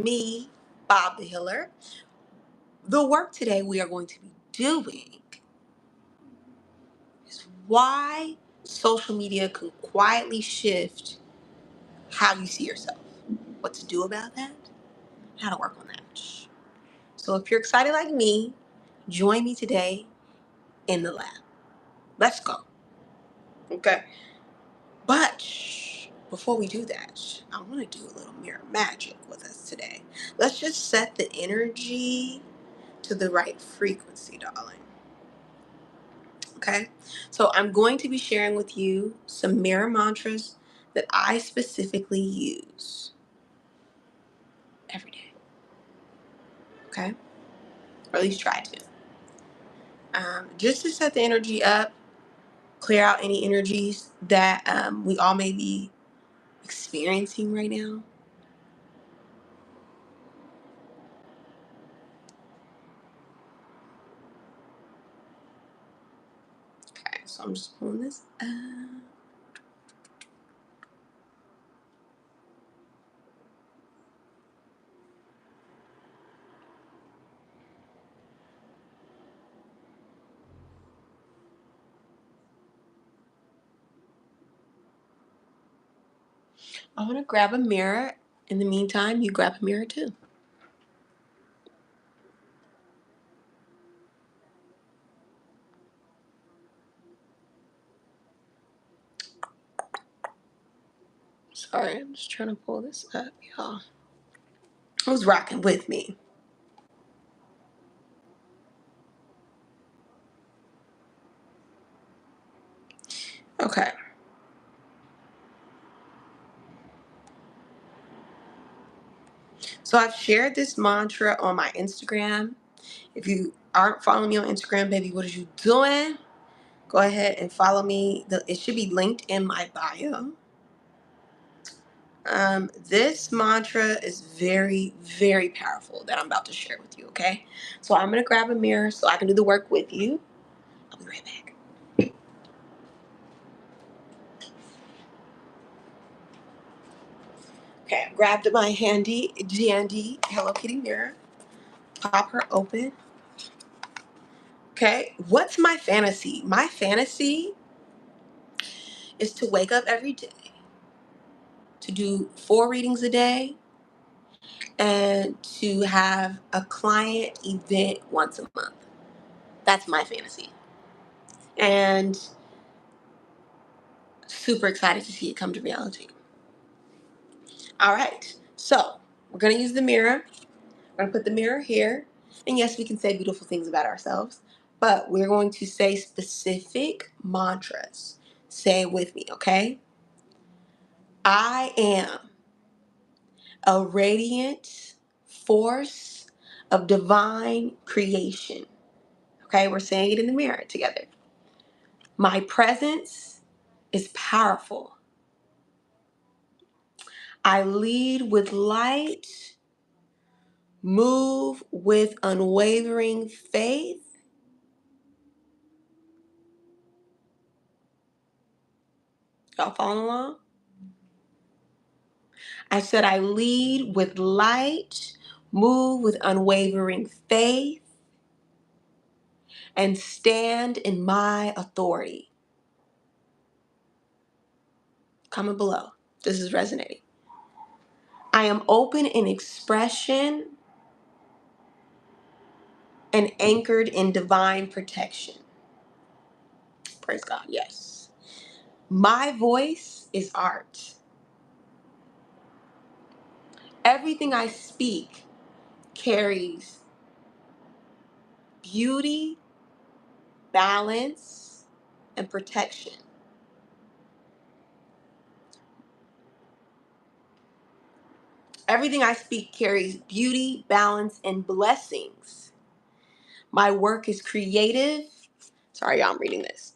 me, Bob the Healer. The work today we are going to be doing is why social media can quietly shift how you see yourself, what to do about that, how to work on that. So if you're excited like me, join me today in the lab. Let's go. Okay. But before we do that, I want to do a little mirror magic with us today. Let's just set the energy to the right frequency, darling. Okay. So I'm going to be sharing with you some mirror mantras that I specifically use every day. Okay. Or at least try to. Just to set the energy up, clear out any energies that we all may be experiencing right now. Okay, so I'm just pulling this up. I want to grab a mirror. In the meantime, you grab a mirror too. Sorry, I'm just trying to pull this up, y'all. Who's rocking with me? Okay. So I've shared this mantra on my Instagram. If you aren't following me on Instagram, baby, what are you doing? Go ahead and follow me. It should be linked in my bio. This mantra is very, very powerful that I'm about to share with you, okay? So I'm going to grab a mirror so I can do the work with you. I'll be right back. Okay, I grabbed my handy dandy Hello Kitty mirror. Pop her open. Okay, what's my fantasy? My fantasy is to wake up every day, to do 4 readings a day, and to have a client event once a month. That's my fantasy. And super excited to see it come to reality. All right, so we're going to use the mirror. We're going to put the mirror here. And yes, we can say beautiful things about ourselves, but we're going to say specific mantras. Say it with me, okay? I am a radiant force of divine creation. Okay, we're saying it in the mirror together. My presence is powerful. I lead with light, move with unwavering faith. Y'all following along? I said I lead with light, move with unwavering faith, and stand in my authority. Comment below. This is resonating. I am open in expression and anchored in divine protection. Praise God, yes. My voice is art. Everything I speak carries beauty, balance, and protection. Everything I speak carries beauty, balance, and blessings. My work is creative. Sorry, y'all, I'm reading this.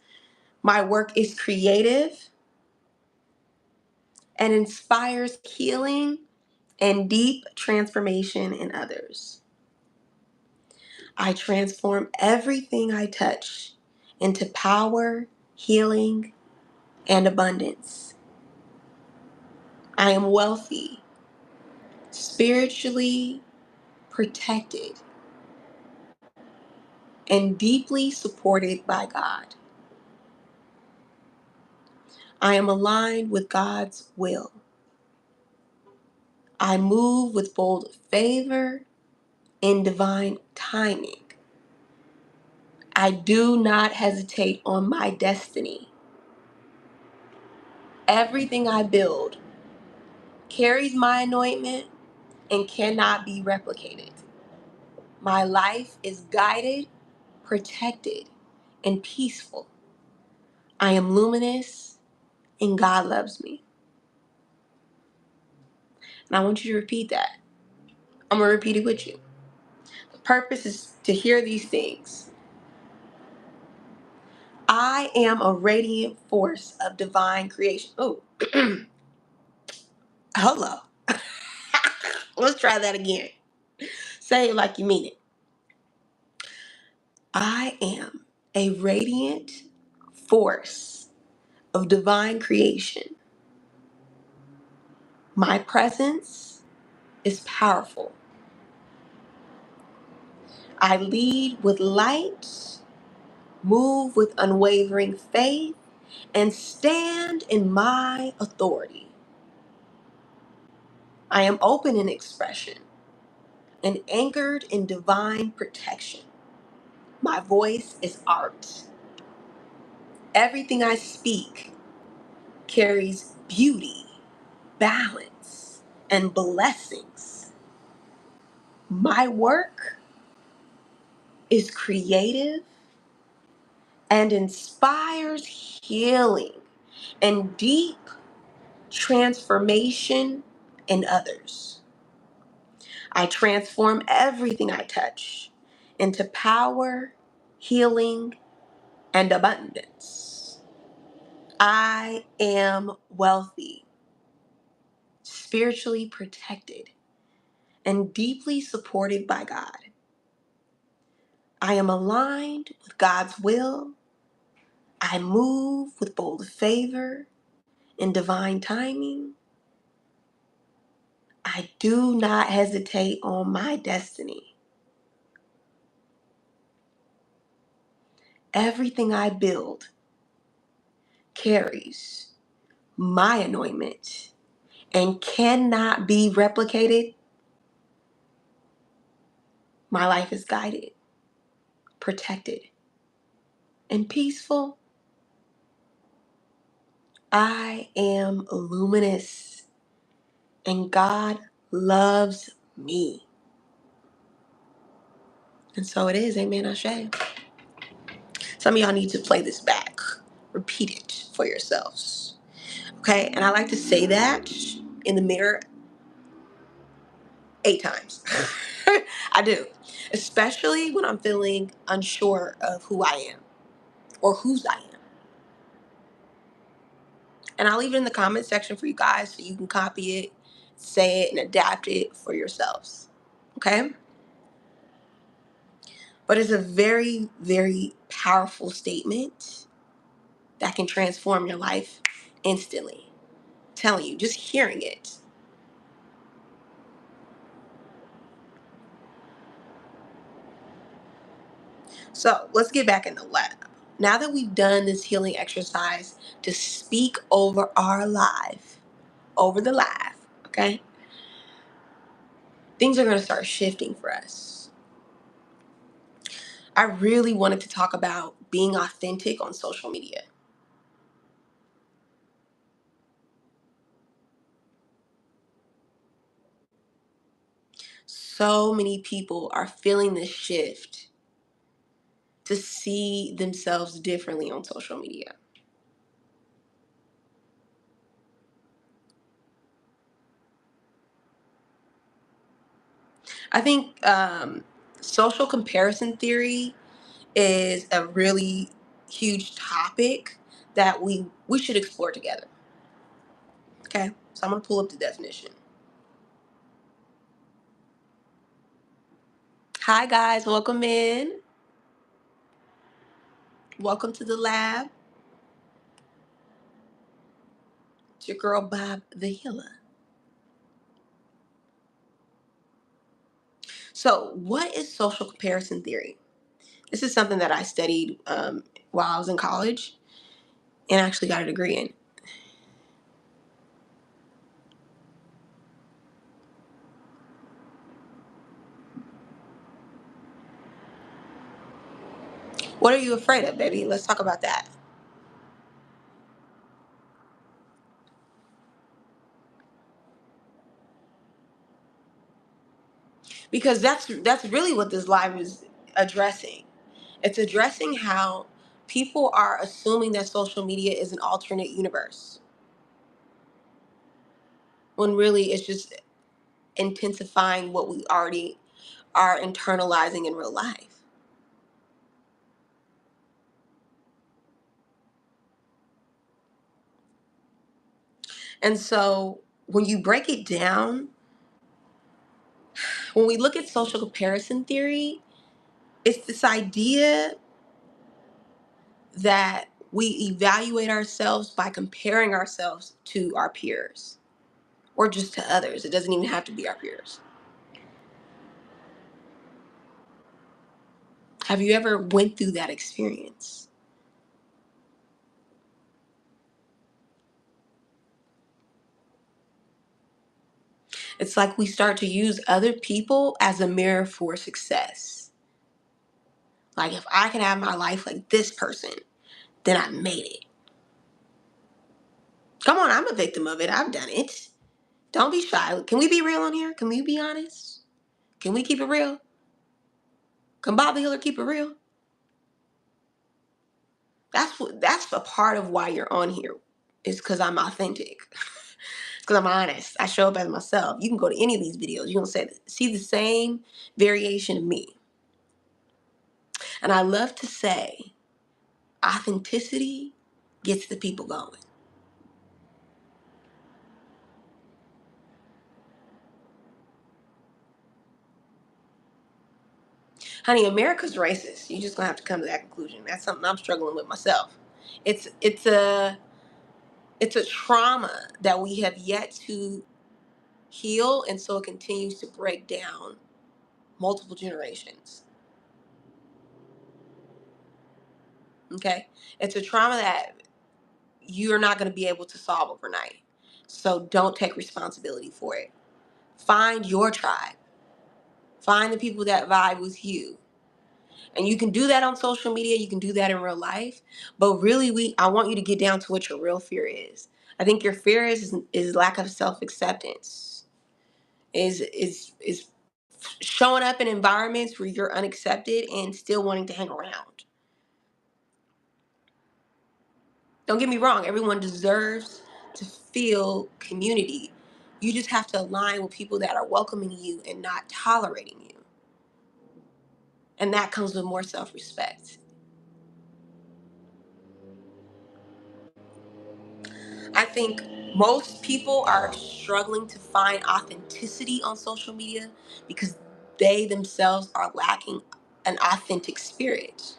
My work is creative and inspires healing and deep transformation in others. I transform everything I touch into power, healing, and abundance. I am wealthy, spiritually protected, and deeply supported by God. I am aligned with God's will. I move with bold favor and divine timing. I do not hesitate on my destiny. Everything I build carries my anointment and cannot be replicated. My life is guided, protected, and peaceful. I am luminous and God loves me. And I want you to repeat that. I'm going to repeat it with you. The purpose is to hear these things. I am a radiant force of divine creation. Oh, hello. Let's try that again. Say it like you mean it. I am a radiant force of divine creation. My presence is powerful. I lead with light, move with unwavering faith, and stand in my authority. I am open in expression and anchored in divine protection. My voice is art. Everything I speak carries beauty, balance, and blessings. My work is creative and inspires healing and deep transformation in others. I transform everything I touch into power, healing, and abundance. I am wealthy, spiritually protected, and deeply supported by God. I am aligned with God's will. I move with bold favor and divine timing. I do not hesitate on my destiny. Everything I build carries my anointment and cannot be replicated. My life is guided, protected, and peaceful. I am luminous and God loves me. And so it is. Amen. Ashe. Some of y'all need to play this back. Repeat it for yourselves. Okay? And I like to say that in the mirror 8 times. I do. Especially when I'm feeling unsure of who I am or whose I am. And I'll leave it in the comment section for you guys so you can copy it, say it, and adapt it for yourselves. Okay? But it's a very, very powerful statement that can transform your life instantly. I'm telling you, just hearing it. So let's get back in the lab. Now that we've done this healing exercise to speak over our life, over the life, okay? Things are going to start shifting for us. I really wanted to talk about being authentic on social media. So many people are feeling this shift to see themselves differently on social media. I think social comparison theory is a really huge topic that we should explore together. Okay, so I'm gonna pull up the definition. Hi guys, welcome in. Welcome to the lab. It's your girl Bob the Healer. So, what is social comparison theory? This is something that I studied while I was in college and actually got a degree in. What are you afraid of, baby? Let's talk about that. Because that's really what this live is addressing. It's addressing how people are assuming that social media is an alternate universe when really it's just intensifying what we already are internalizing in real life. And so when you break it down, when we look at social comparison theory, it's this idea that we evaluate ourselves by comparing ourselves to our peers or just to others. It doesn't even have to be our peers. Have you ever went through that experience? It's like we start to use other people as a mirror for success. Like if I can have my life like this person, then I made it. Come on, I'm a victim of it. I've done it. Don't be shy. Can we be real on here? Can we be honest? Can we keep it real? Can Bobby Hiller keep it real? That's a part of why you're on here. Is because I'm authentic. Because I'm honest. I show up as myself. You can go to any of these videos. You're gonna see the same variation of me. And I love to say, authenticity gets the people going. Honey, America's racist. You're just gonna have to come to that conclusion. That's something I'm struggling with myself. It's a it's a trauma that we have yet to heal, and so it continues to break down multiple generations. Okay, it's a trauma that you're not going to be able to solve overnight. So don't take responsibility for it. Find your tribe. Find the people that vibe with you. And you can do that on social media, you can do that in real life, but really I want you to get down to what your real fear is. I think your fear is lack of self-acceptance. Is showing up in environments where you're unaccepted and still wanting to hang around. Don't get me wrong, everyone deserves to feel community. You just have to align with people that are welcoming you and not tolerating you. And that comes with more self respect. I think most people are struggling to find authenticity on social media because they themselves are lacking an authentic spirit.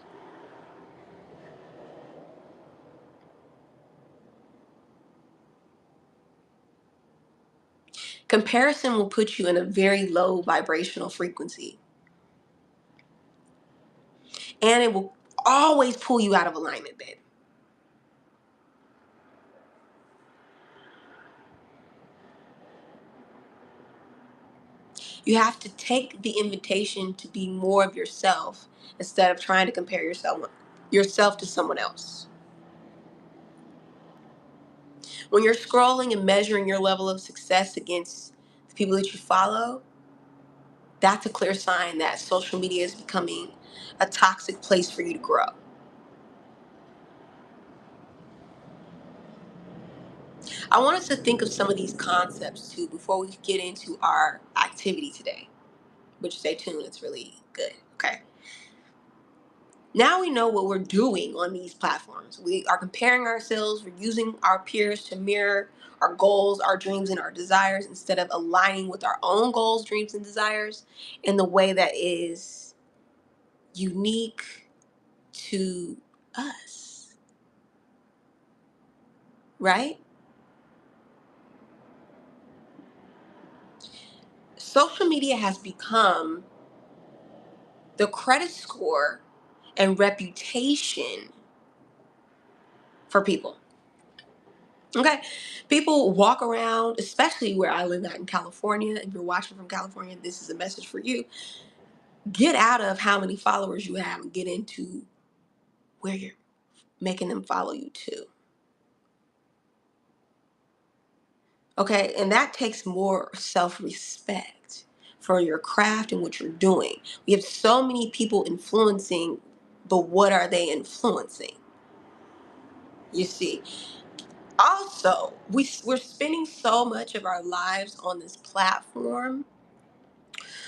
Comparison will put you in a very low vibrational frequency, and it will always pull you out of alignment, babe. You have to take the invitation to be more of yourself instead of trying to compare yourself to someone else. When you're scrolling and measuring your level of success against the people that you follow, that's a clear sign that social media is becoming a toxic place for you to grow. I want us to think of some of these concepts too before we get into our activity today, which stay tuned, it's really good. Okay. Now we know what we're doing on these platforms. We are comparing ourselves, we're using our peers to mirror our goals, our dreams, and our desires instead of aligning with our own goals, dreams, and desires in the way that is unique to us, right? Social media has become the credit score and reputation for people. Okay, people walk around, especially where I live at in California. If you're watching from California, this is a message for you. Get out of how many followers you have and get into where you're making them follow you to. Okay, and that takes more self-respect for your craft and what you're doing. We have so many people influencing, but what are they influencing? You see, also, we're spending so much of our lives on this platform,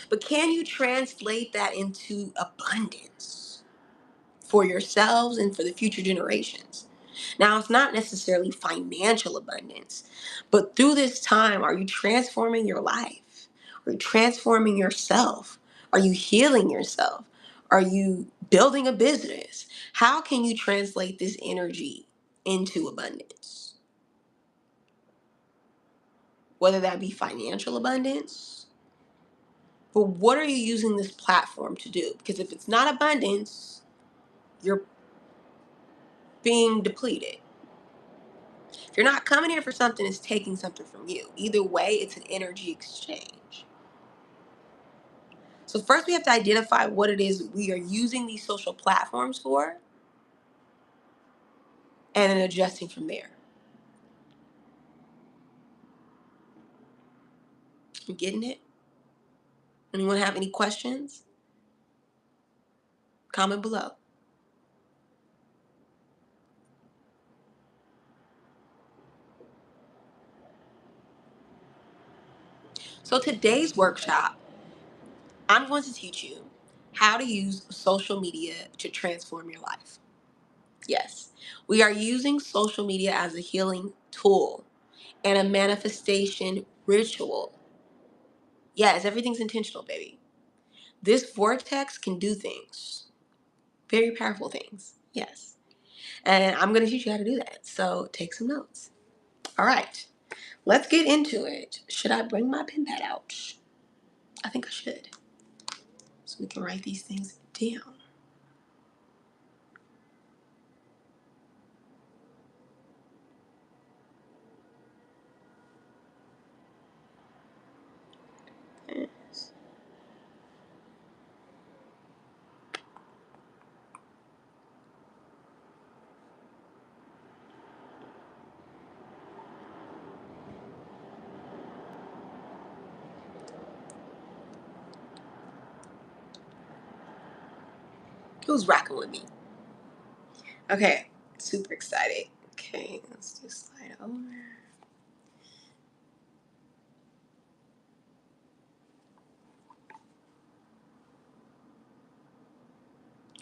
but can you translate that into abundance for yourselves and for the future generations? Now, it's not necessarily financial abundance, but through this time, are you transforming your life? Are you transforming yourself? Are you healing yourself? Are you building a business? How can you translate this energy into abundance? Whether that be financial abundance, but what are you using this platform to do? Because if it's not abundance, you're being depleted. If you're not coming here for something, it's taking something from you. Either way, it's an energy exchange. So first we have to identify what it is we are using these social platforms for, and then adjusting from there. You getting it? Anyone have any questions? Comment below. So today's workshop, I'm going to teach you how to use social media to transform your life. Yes, we are using social media as a healing tool and a manifestation ritual. Yes, everything's intentional, baby. This vortex can do things, very powerful things. Yes. And I'm going to teach you how to do that. So take some notes. All right, let's get into it. Should I bring my pen pad out? I think I should. So we can write these things down. Yes. Who's rocking with me? Okay, super excited. Okay, let's just slide over.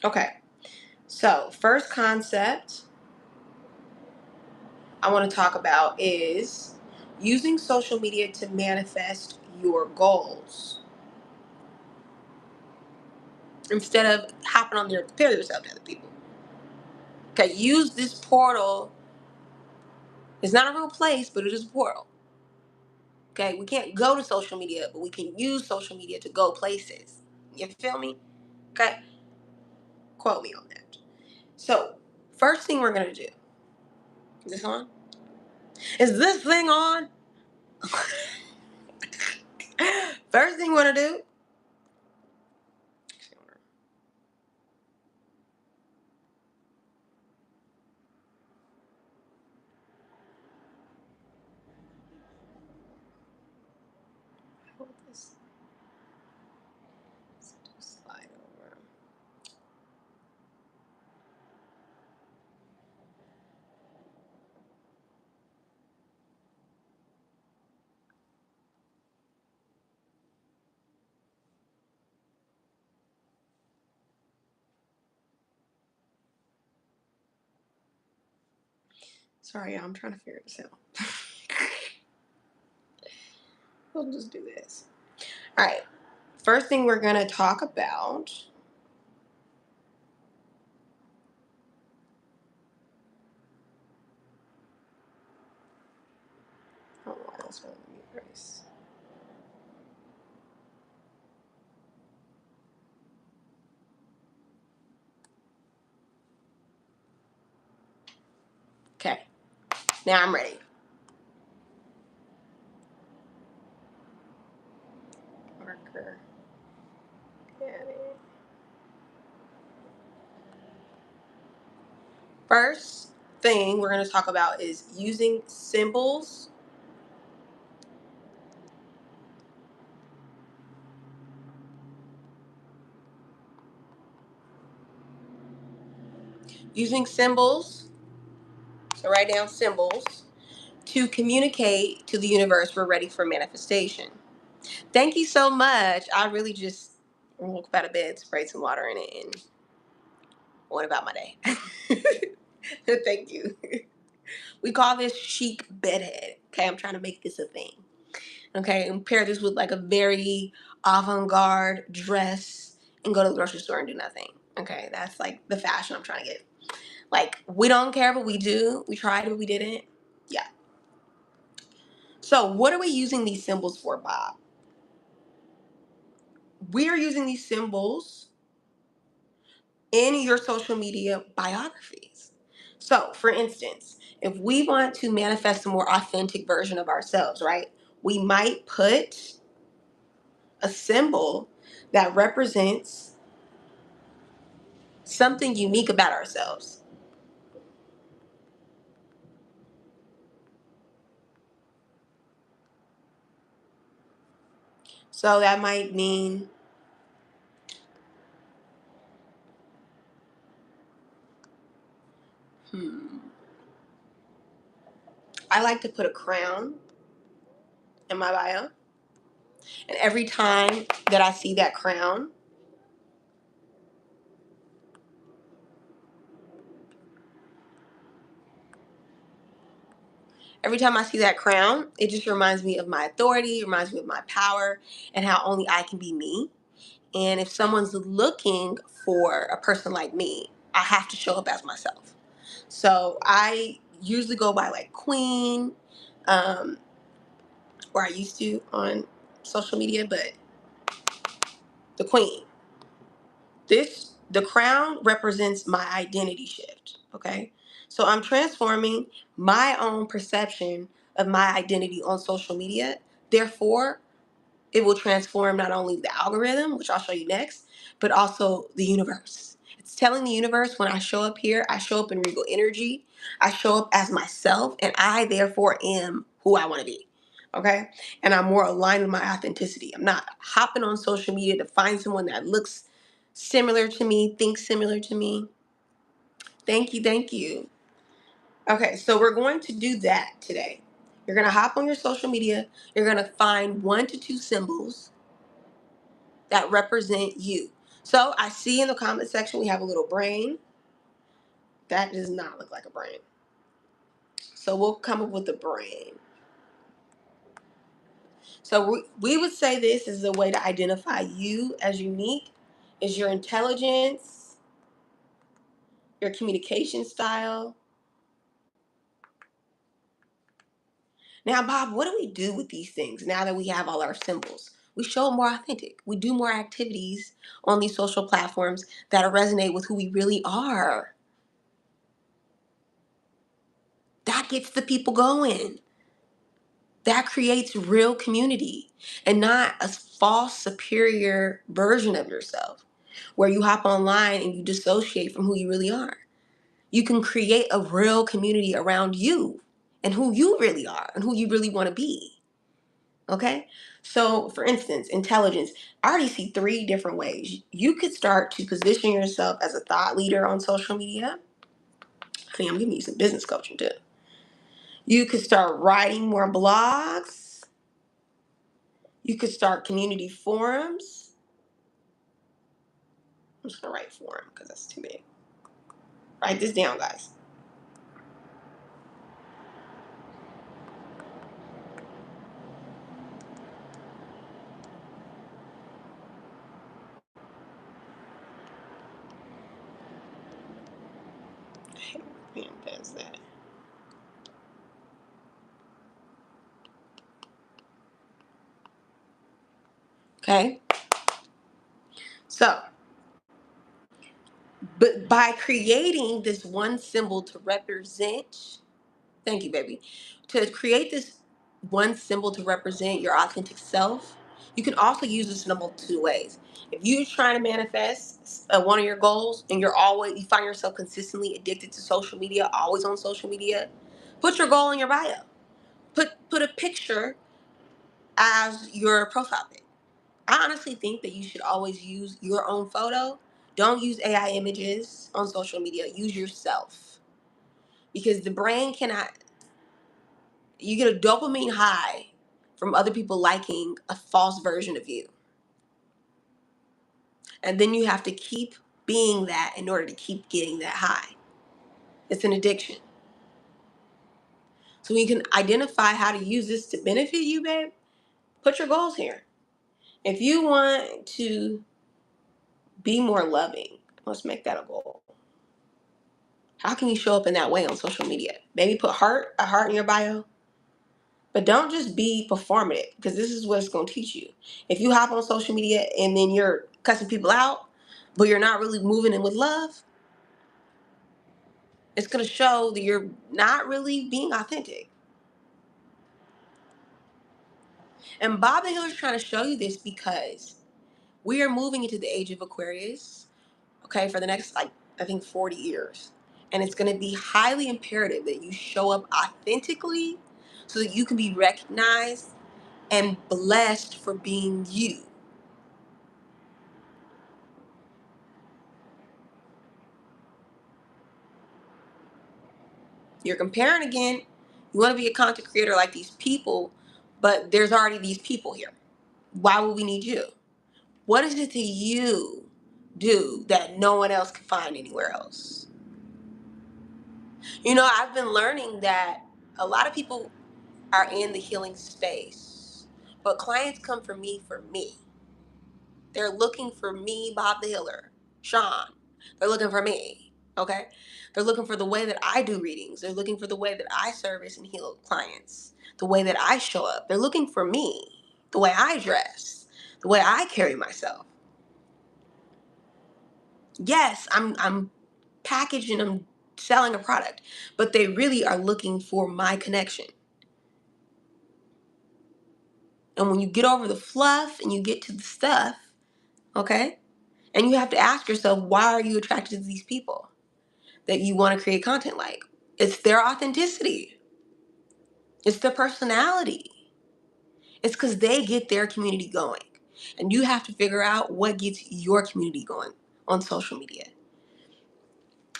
Okay, so first concept I want to talk about is using social media to manifest your goals instead of hopping on there to compare yourself to other people. Okay, use this portal. It's not a real place, but it is a portal. Okay, we can't go to social media, but we can use social media to go places. You feel me? Okay, quote me on that. So, first thing we're gonna do. Is this on? Is this thing on? First thing we're gonna do. Hold this. Slide over. Sorry, I'm trying to figure this out. We'll just do this. All right. First thing we're gonna talk about. Oh, why else won't let me erase? . . . . . . . . . . . . . . . . . . . . . . . . . . . . . . . . . . . . . . . . . . . . . . . . . . . . . . . . Now I'm ready. Marker. First thing we're going to talk about is using symbols using symbols, so write down symbols, to communicate to the universe we're ready for manifestation. Thank you so much. I really just woke up out of bed, sprayed some water in it, and went about my day. Thank you. We call this chic bedhead. Okay, I'm trying to make this a thing. Okay, and pair this with like a very avant-garde dress and go to the grocery store and do nothing. Okay, that's like the fashion I'm trying to get. Like, we don't care, but we do. We tried, but we didn't. Yeah. So, what are we using these symbols for, Bob? We are using these symbols in your social media biographies. So, for instance, if we want to manifest a more authentic version of ourselves, right, we might put a symbol that represents something unique about ourselves. So, that might mean, I like to put a crown in my bio. And every time that I see that crown, every time I see that crown, it just reminds me of my authority, it reminds me of my power, and how only I can be me. And if someone's looking for a person like me, I have to show up as myself. So I usually go by like Queen, um, or I used to on social media, but the Queen. The crown represents my identity shift. Okay. So I'm transforming my own perception of my identity on social media. Therefore, it will transform not only the algorithm, which I'll show you next, but also the universe. It's telling the universe when I show up here, I show up in regal energy, I show up as myself, and I therefore am who I want to be. Okay? And I'm more aligned with my authenticity. I'm not hopping on social media to find someone that looks similar to me, thinks similar to me. Thank you, thank you. Okay, so we're going to do that today. You're going to hop on your social media, you're going to find 1 to 2 symbols that represent you. So I see in the comment section we have a little brain. That does not look like a brain. So we'll come up with a brain. So we would say this is a way to identify you as unique is your intelligence, your communication style. Now, Bob, what do we do with these things now that we have all our symbols? We show up more authentic. We do more activities on these social platforms that resonate with who we really are. That gets the people going. That creates real community and not a false superior version of yourself where you hop online and you dissociate from who you really are. You can create a real community around you and who you really are and who you really want to be. Okay? So, for instance, intelligence. I already see 3 different ways. You could start to position yourself as a thought leader on social media. Honey, I'm giving you some business coaching too. You could start writing more blogs. You could start community forums. I'm just gonna write forum because that's too big. Write this down, guys. I hate when pen does that. Okay. So, but by creating this one symbol to represent Thank you, baby. To create this one symbol to represent your authentic self, you can also use this in a multitude of ways. If you're trying to manifest one of your goals and you find yourself consistently addicted to social media, always on social media, put your goal in your bio. Put a picture as your profile pic. I honestly think that you should always use your own photo. Don't use AI images on social media. Use yourself. Because the brain cannot, you get a dopamine high from other people liking a false version of you. And then you have to keep being that in order to keep getting that high. It's an addiction. So when you can identify how to use this to benefit you, babe, put your goals here. If you want to be more loving, let's make that a goal. How can you show up in that way on social media? Maybe put a heart in your bio. But don't just be performative, because this is what it's going to teach you. If you hop on social media and then you're cussing people out, but you're not really moving in with love, it's going to show that you're not really being authentic. And Bob the Healer is trying to show you this because we are moving into the age of Aquarius, okay, for the next, like, I think 40 years. And it's going to be highly imperative that you show up authentically so that you can be recognized and blessed for being you. You're comparing again. You want to be a content creator like these people, but there's already these people here. Why would we need you? What is it that you do that no one else can find anywhere else? I've been learning that a lot of people are in the healing space, but clients come for me. They're looking for me, Bob the Healer, Sean. They're looking for me, okay? They're looking for the way that I do readings. They're looking for the way that I service and heal clients, the way that I show up. They're looking for me, the way I dress, the way I carry myself. Yes, I'm packaged and I'm selling a product, but they really are looking for my connection. And when you get over the fluff and you get to the stuff, okay? And you have to ask yourself, why are you attracted to these people that you want to create content like? It's their authenticity. It's their personality. It's because they get their community going. And you have to figure out what gets your community going on social media.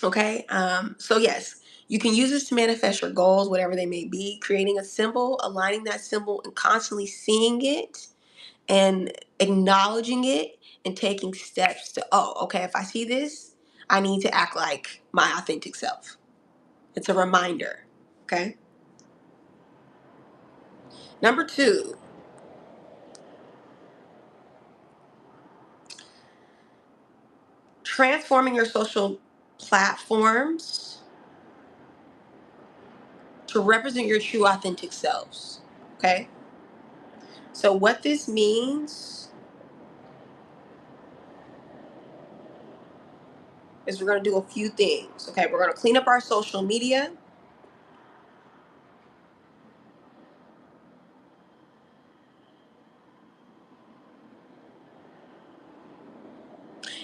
Okay? So yes, you can use this to manifest your goals, whatever they may be, creating a symbol, aligning that symbol, and constantly seeing it and acknowledging it and taking steps to, oh, okay, if I see this, I need to act like my authentic self. It's a reminder. Okay? Number 2, transforming your social platforms to represent your true authentic selves. Okay? So what this means is we're going to do a few things. Okay? We're going to clean up our social media.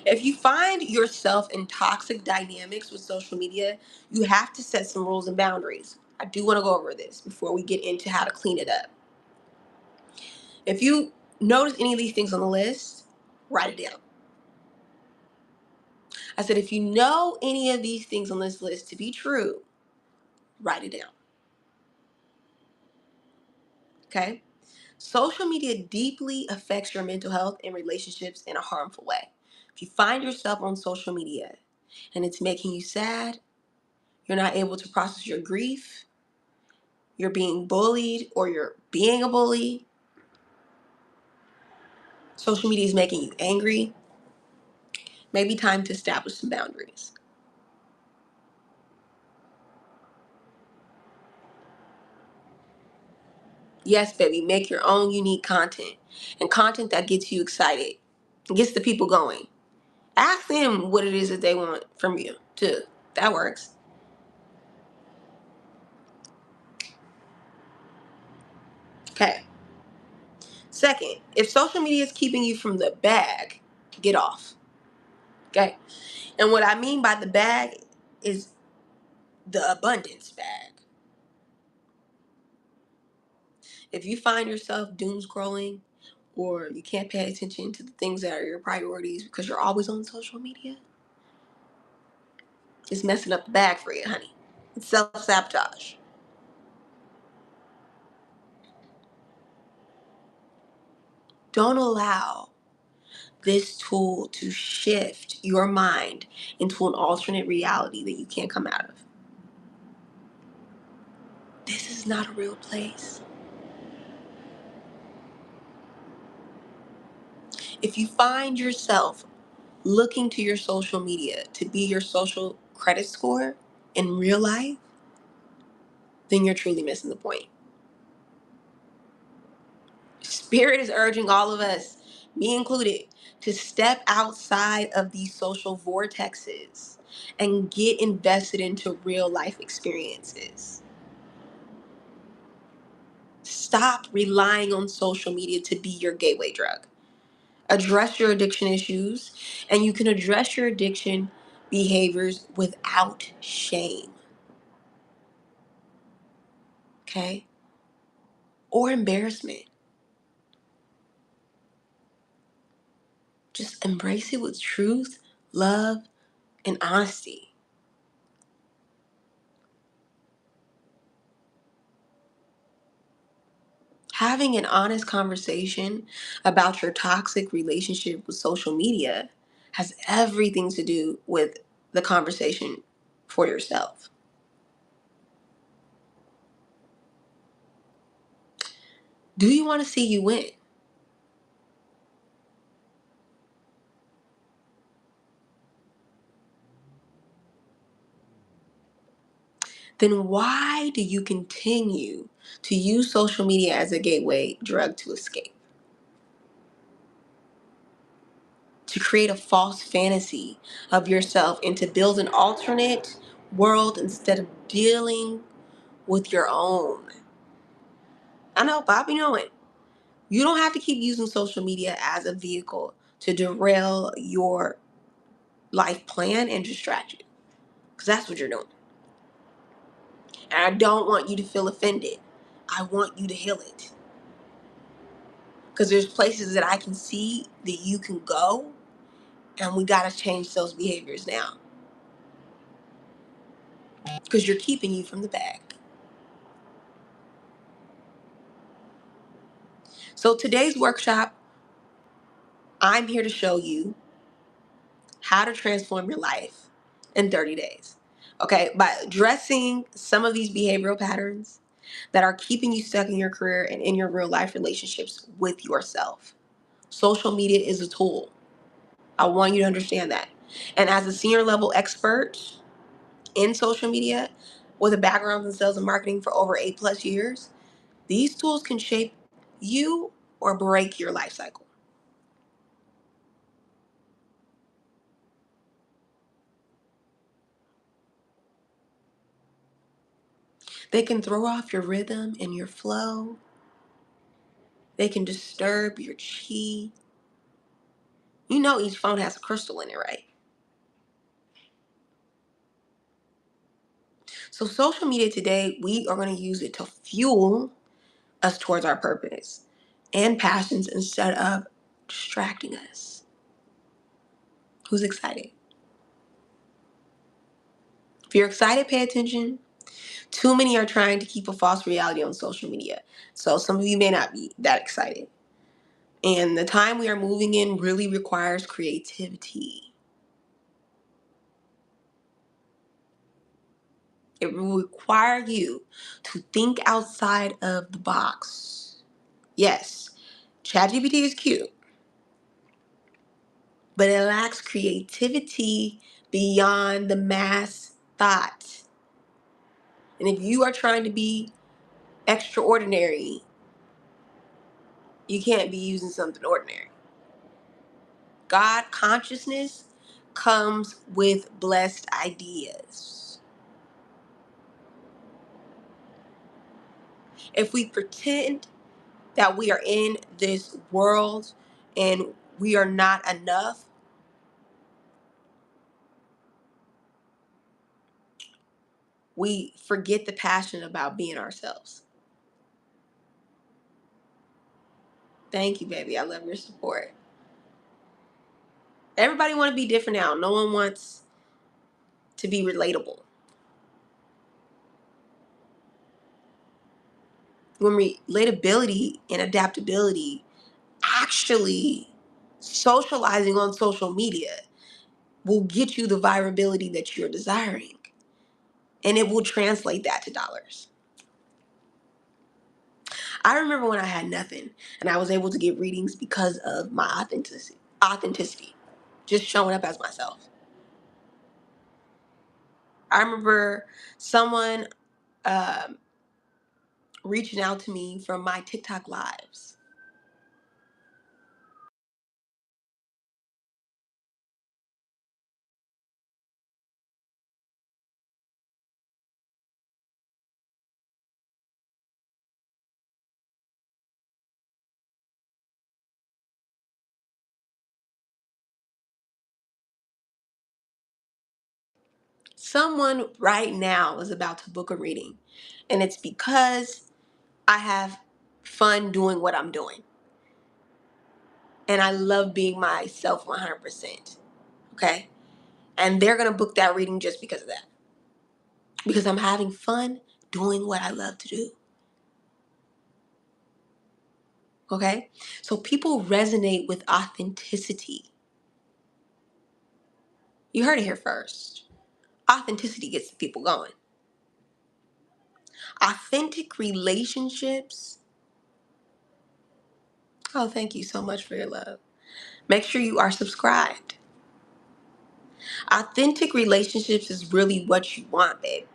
If you find yourself in toxic dynamics with social media, you have to set some rules and boundaries. I do want to go over this before we get into how to clean it up. If you notice any of these things on the list, write it down. I said, if you know any of these things on this list to be true, write it down. Okay? Social media deeply affects your mental health and relationships in a harmful way. If you find yourself on social media and it's making you sad, you're not able to process your grief, you're being bullied or you're being a bully, social media is making you angry, maybe time to establish some boundaries. Yes, baby, make your own unique content and content that gets you excited, gets the people going. Ask them what it is that they want from you, too. That works. Okay. Second, if social media is keeping you from the bag, get off. Okay. And what I mean by the bag is the abundance bag. If you find yourself doom scrolling or you can't pay attention to the things that are your priorities because you're always on social media, it's messing up the bag for you, honey. It's self-sabotage. Don't allow this tool to shift your mind into an alternate reality that you can't come out of. This is not a real place. If you find yourself looking to your social media to be your social credit score in real life, then you're truly missing the point. Spirit is urging all of us, me included, to step outside of these social vortexes and get invested into real life experiences. Stop relying on social media to be your gateway drug. Address your addiction issues, and you can address your addiction behaviors without shame, okay? Or embarrassment. Just embrace it with truth, love, and honesty. Having an honest conversation about your toxic relationship with social media has everything to do with the conversation for yourself. Do you want to see you win? Then why do you continue to use social media as a gateway drug to escape? To create a false fantasy of yourself and to build an alternate world instead of dealing with your own. I know, Bobby, know it. You don't have to keep using social media as a vehicle to derail your life plan and distract you, because that's what you're doing. And I don't want you to feel offended. I want you to heal it. Because there's places that I can see that you can go, and we got to change those behaviors now. Because you're keeping you from the bag. So today's workshop, I'm here to show you how to transform your life in 30 days. Okay, by addressing some of these behavioral patterns that are keeping you stuck in your career and in your real life relationships with yourself. Social media is a tool. I want you to understand that. And as a senior level expert in social media with a background in sales and marketing for over 8+ years, these tools can shape you or break your life cycle. They can throw off your rhythm and your flow. They can disturb your chi. You know each phone has a crystal in it, right? So social media today, we are going to use it to fuel us towards our purpose and passions instead of distracting us. Who's excited? If you're excited, pay attention. Too many are trying to keep a false reality on social media. So some of you may not be that excited. And the time we are moving in really requires creativity. It will require you to think outside of the box. Yes, ChatGPT is cute, but it lacks creativity beyond the mass thought. And if you are trying to be extraordinary, you can't be using something ordinary. God consciousness comes with blessed ideas. If we pretend that we are in this world and we are not enough, we forget the passion about being ourselves. Thank you, baby. I love your support. Everybody want to be different now. No one wants to be relatable. When relatability and adaptability, actually socializing on social media, will get you the virability that you're desiring. And it will translate that to dollars. I remember when I had nothing and I was able to get readings because of my authenticity, just showing up as myself. I remember someone um, reaching out to me from my TikTok lives. Someone right now is about to book a reading, and it's because I have fun doing what I'm doing. And I love being myself 100%. Okay? And they're going to book that reading just because of that. Because I'm having fun doing what I love to do. Okay? So people resonate with authenticity. You heard it here first. Authenticity gets the people going. Authentic relationships. Oh, thank you so much for your love. Make sure you are subscribed. Authentic relationships is really what you want, babe.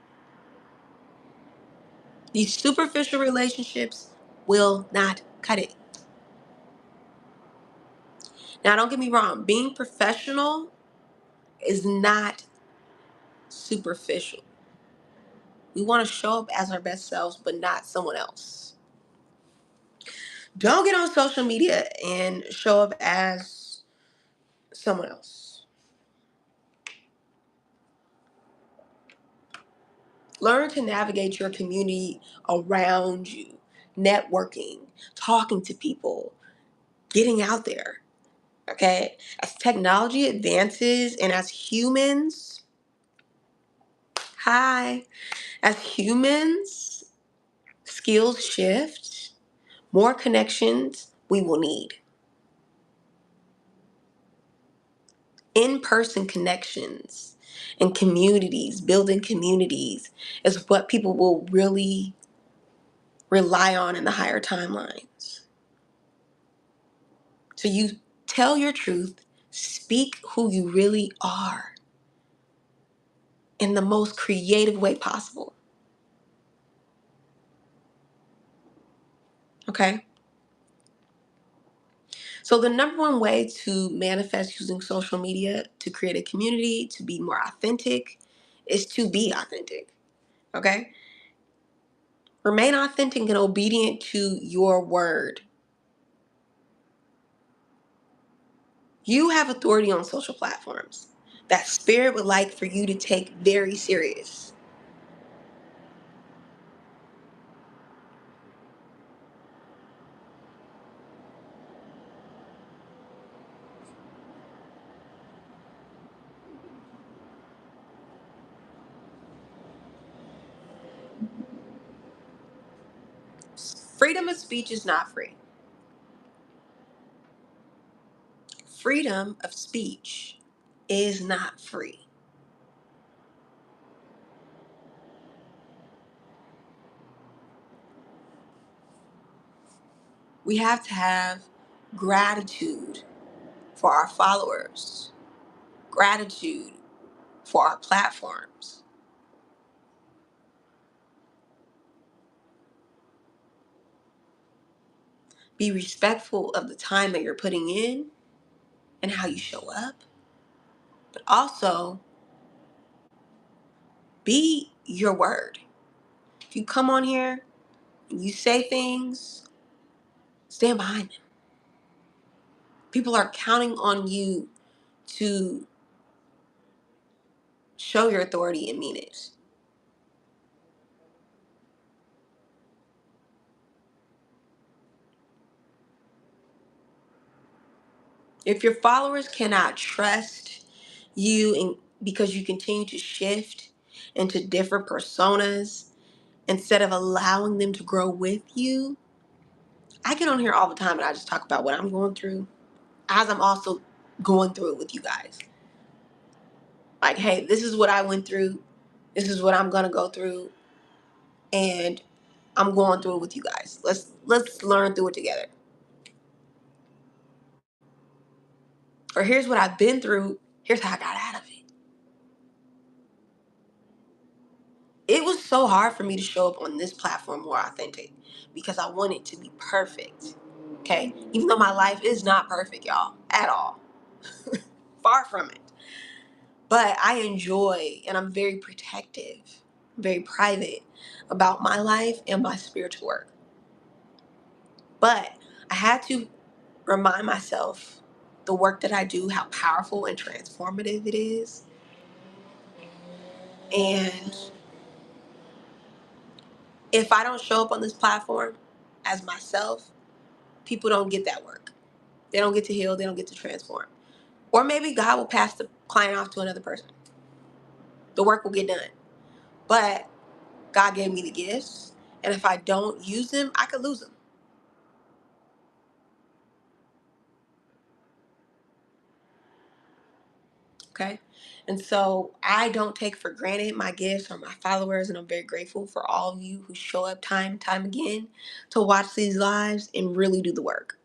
These superficial relationships will not cut it. Now, don't get me wrong, being professional is not superficial. We want to show up as our best selves, but not someone else. Don't get on social media and show up as someone else. Learn to navigate your community around you, networking, talking to people, getting out there. Okay? As technology advances and as humans, as humans, skills shift, more connections we will need. In-person connections and communities, building communities is what people will really rely on in the higher timelines. So you tell your truth, speak who you really are in the most creative way possible. Okay? So the number one way to manifest using social media to create a community, to be more authentic, is to be authentic. Okay? Remain authentic and obedient to your word. You have authority on social platforms that spirit would like for you to take very serious. Freedom of speech is not free. Freedom of speech is not free. We have to have gratitude for our followers, gratitude for our platforms. Be respectful of the time that you're putting in and how you show up, but also be your word. If you come on here and you say things, stand behind them. People are counting on you to show your authority and mean it. If your followers cannot trust you because you continue to shift into different personas instead of allowing them to grow with you, I get on here all the time and I just talk about what I'm going through as I'm also going through it with you guys. Like, hey, this is what I went through. This is what I'm going to go through, and I'm going through it with you guys. Let's learn through it together. Or here's what I've been through. Here's how I got out of it. It was so hard for me to show up on this platform more authentic because I want it to be perfect. Okay? Even though my life is not perfect, y'all, at all. Far from it. But I enjoy and I'm very protective, very private about my life and my spiritual work. But I had to remind myself the work that I do, how powerful and transformative it is. And if I don't show up on this platform as myself, people don't get that work. They don't get to heal, they don't get to transform. Or maybe God will pass the client off to another person. The work will get done. But God gave me the gifts, and if I don't use them, I could lose them. Okay? And so I don't take for granted my gifts or my followers, and I'm very grateful for all of you who show up time and time again to watch these lives and really do the work.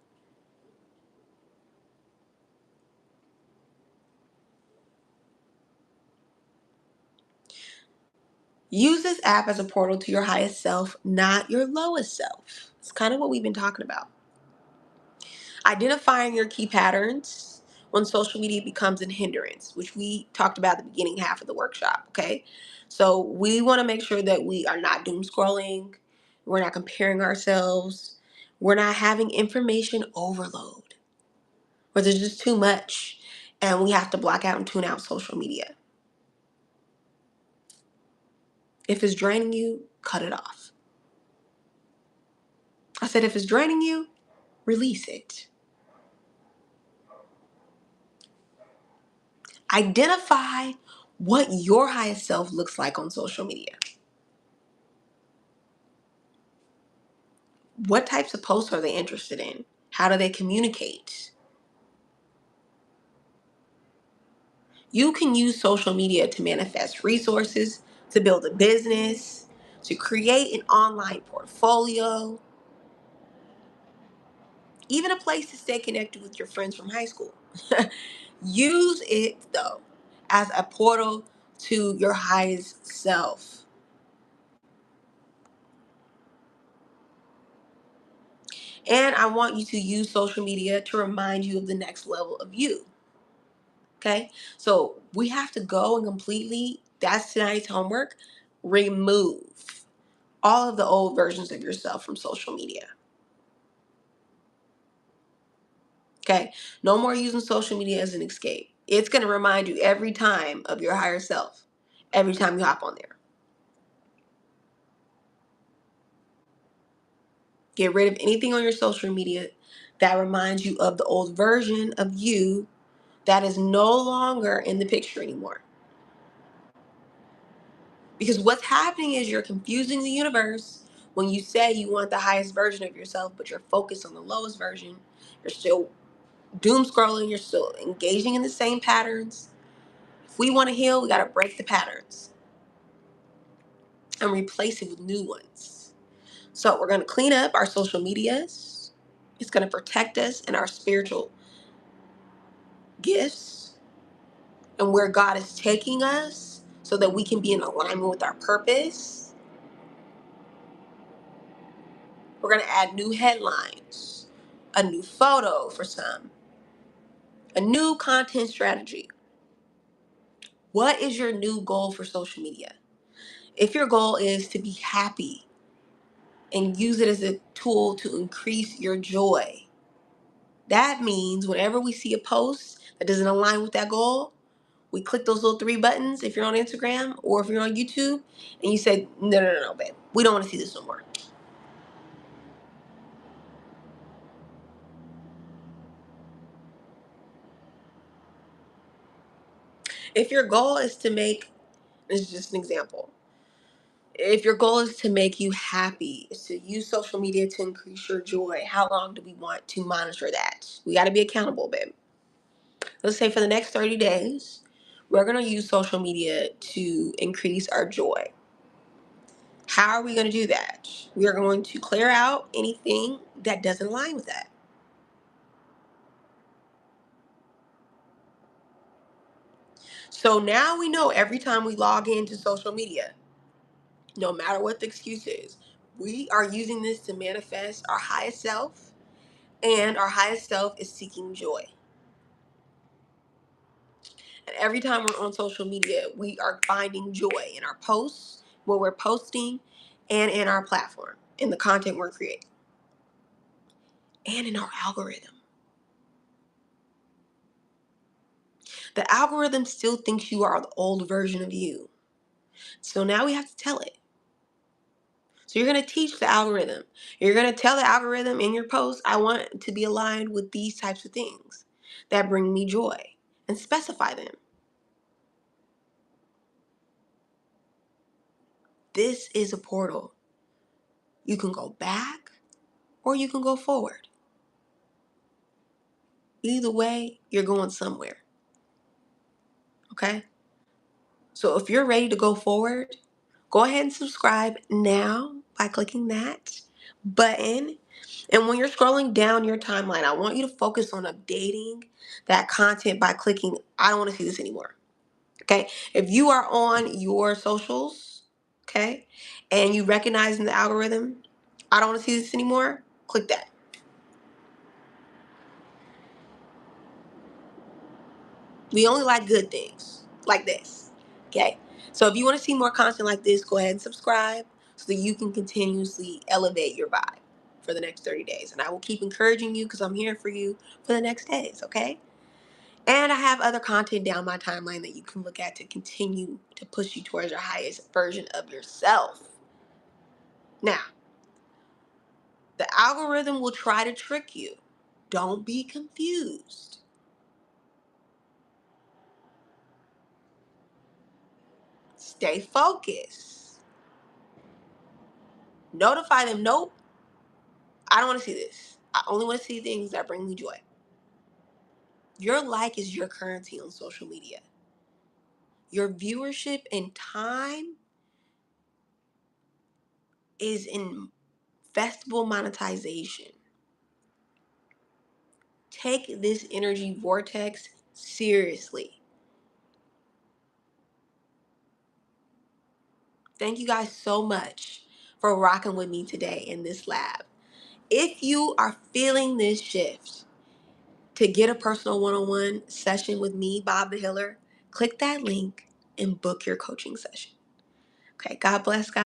Use this app as a portal to your highest self, not your lowest self. It's kind of what we've been talking about. Identifying your key patterns when social media becomes a hindrance, which we talked about at the beginning half of the workshop. Okay. So we want to make sure that we are not doom scrolling, we're not comparing ourselves, we're not having information overload, where there's just too much and we have to block out and tune out social media. If it's draining you, cut it off. I said, if it's draining you, release it. Identify what your highest self looks like on social media. What types of posts are they interested in? How do they communicate? You can use social media to manifest resources, to build a business, to create an online portfolio, even a place to stay connected with your friends from high school. Use it, though, as a portal to your highest self. And I want you to use social media to remind you of the next level of you. Okay? So we have to go and completely, that's tonight's homework, remove all of the old versions of yourself from social media. Okay? No more using social media as an escape. It's going to remind you every time of your higher self, every time you hop on there. Get rid of anything on your social media that reminds you of the old version of you that is no longer in the picture anymore. Because what's happening is you're confusing the universe when you say you want the highest version of yourself, but you're focused on the lowest version. You're still doom scrolling, you're still engaging in the same patterns. If we want to heal, we got to break the patterns and replace it with new ones. So we're going to clean up our social medias. It's going to protect us and our spiritual gifts and where God is taking us so that we can be in alignment with our purpose. We're going to add new headlines, a new photo for some, a new content strategy. What is your new goal for social media? If your goal is to be happy, and use it as a tool to increase your joy. That means whenever we see a post that doesn't align with that goal, we click those little three buttons if you're on Instagram or if you're on YouTube, and you say, no, babe, we don't want to see this no more. If your goal is to make, this is just an example, if your goal is to make you happy, is to use social media to increase your joy, how long do we want to monitor that? We got to be accountable, babe. Let's say for the next 30 days, we're going to use social media to increase our joy. How are we going to do that? We are going to clear out anything that doesn't align with that. So now we know every time we log into social media, no matter what the excuse is, we are using this to manifest our highest self, and our highest self is seeking joy. And every time we're on social media, we are finding joy in our posts, what we're posting, and in our platform, in the content we're creating, and in our algorithm. The algorithm still thinks you are the old version of you. So now we have to tell it. So you're going to teach the algorithm. You're going to tell the algorithm in your post, I want to be aligned with these types of things that bring me joy, and specify them. This is a portal. You can go back or you can go forward. Either way, you're going somewhere. Okay? So if you're ready to go forward, go ahead and subscribe now by clicking that button. And when you're scrolling down your timeline, I want you to focus on updating that content by clicking, I don't want to see this anymore. Okay? If you are on your socials, okay, and you recognize in the algorithm, I don't want to see this anymore, click that. We only like good things like this. Okay? So if you want to see more content like this, go ahead and subscribe so that you can continuously elevate your vibe for the next 30 days. And I will keep encouraging you because I'm here for you for the next days, okay? And I have other content down my timeline that you can look at to continue to push you towards your highest version of yourself. Now, the algorithm will try to trick you. Don't be confused. Stay focused. Notify them, nope, I don't want to see this. I only want to see things that bring me joy. Your like is your currency on social media. Your viewership and time is investable monetization. Take this energy vortex seriously. Thank you guys so much for rocking with me today in this lab. If you are feeling this shift to get a personal one-on-one session with me, Bob the Healer, click that link and book your coaching session. Okay, God bless, guys.